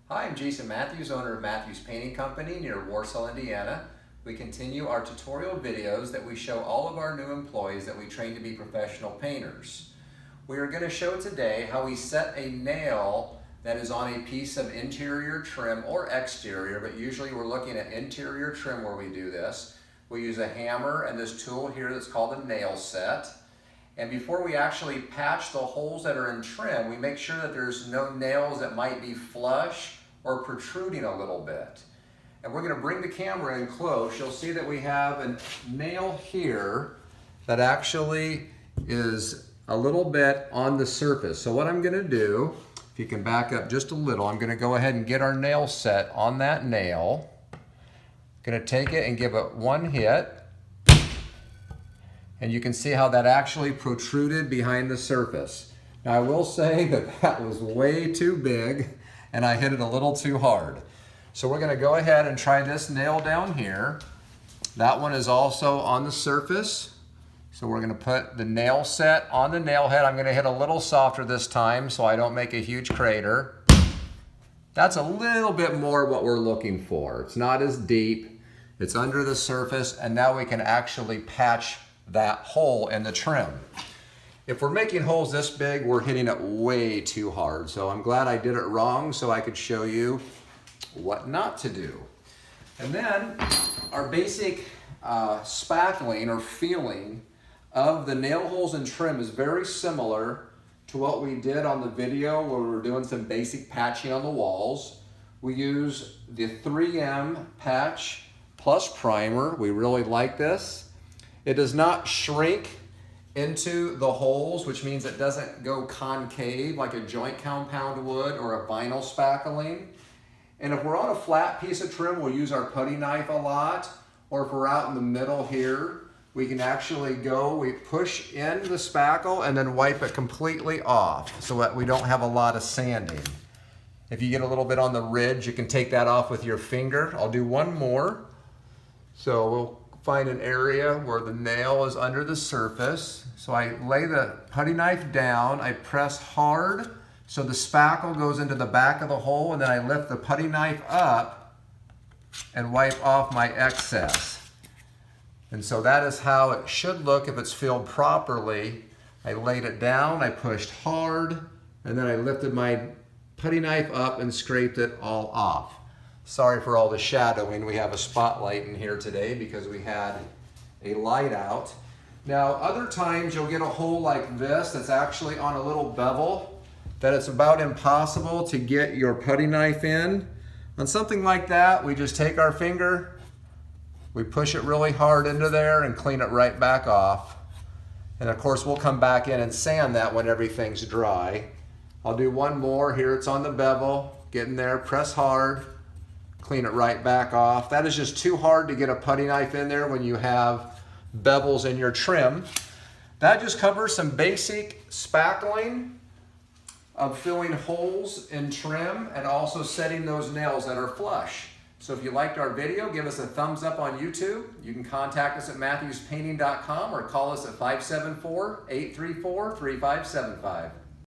Hi, I'm Jason Matthews, owner of Matthews Painting Company near Warsaw, Indiana. We continue our tutorial videos that we show all of our new employees that we train to be professional painters. We are going to show today how we set a nail that is on a piece of interior trim or exterior, but usually we're looking at interior trim where we do this. We use a hammer and this tool here that's called a nail set. And before we actually patch the holes that are in trim, we make sure that there's no nails that might be flush or protruding a little bit. And we're going to bring the camera in close. You'll see that we have a nail here that actually is a little bit on the surface. So what I'm going to do, if you can back up just a little, I'm going to go ahead and get our nail set on that nail. Going to take it and give it one hit. And you can see how that actually protruded behind the surface. Now I will say that that was way too big and I hit it a little too hard. So we're gonna go ahead and try this nail down here. That one is also on the surface. So we're gonna put the nail set on the nail head. I'm gonna hit a little softer this time so I don't make a huge crater. That's a little bit more what we're looking for. It's not as deep, it's under the surface, and now we can actually patch that hole in the trim. If we're making holes this big, we're hitting it way too hard. So I'm glad I did it wrong so I could show you what not to do. And then our basic spackling or feeling of the nail holes and trim is very similar to what we did on the video where we were doing some basic patching on the walls. We use the 3M patch plus primer. We really like this. It does not shrink into the holes, which means it doesn't go concave like a joint compound would or a vinyl spackling. And if we're on a flat piece of trim, we'll use our putty knife a lot. Or if we're out in the middle here, we can actually we push in the spackle and then wipe it completely off so that we don't have a lot of sanding. If you get a little bit on the ridge, you can take that off with your finger. I'll do one more. So we'll find an area where the nail is under the surface. So I lay the putty knife down, I press hard so the spackle goes into the back of the hole, and then I lift the putty knife up and wipe off my excess. And so that is how it should look if it's filled properly. I laid it down, I pushed hard, and then I lifted my putty knife up and scraped it all off. Sorry for all the shadowing. We have a spotlight in here today because we had a light out. Now, other times you'll get a hole like this that's actually on a little bevel that it's about impossible to get your putty knife in. On something like that, we just take our finger, we push it really hard into there and clean it right back off. And of course, we'll come back in and sand that when everything's dry. I'll do one more. Here it's on the bevel. Get in there, press hard. Clean it right back off. That is just too hard to get a putty knife in there when you have bevels in your trim. That just covers some basic spackling of filling holes in trim and also setting those nails that are flush. So if you liked our video, give us a thumbs up on YouTube. You can contact us at matthewspainting.com or call us at 574-834-3575.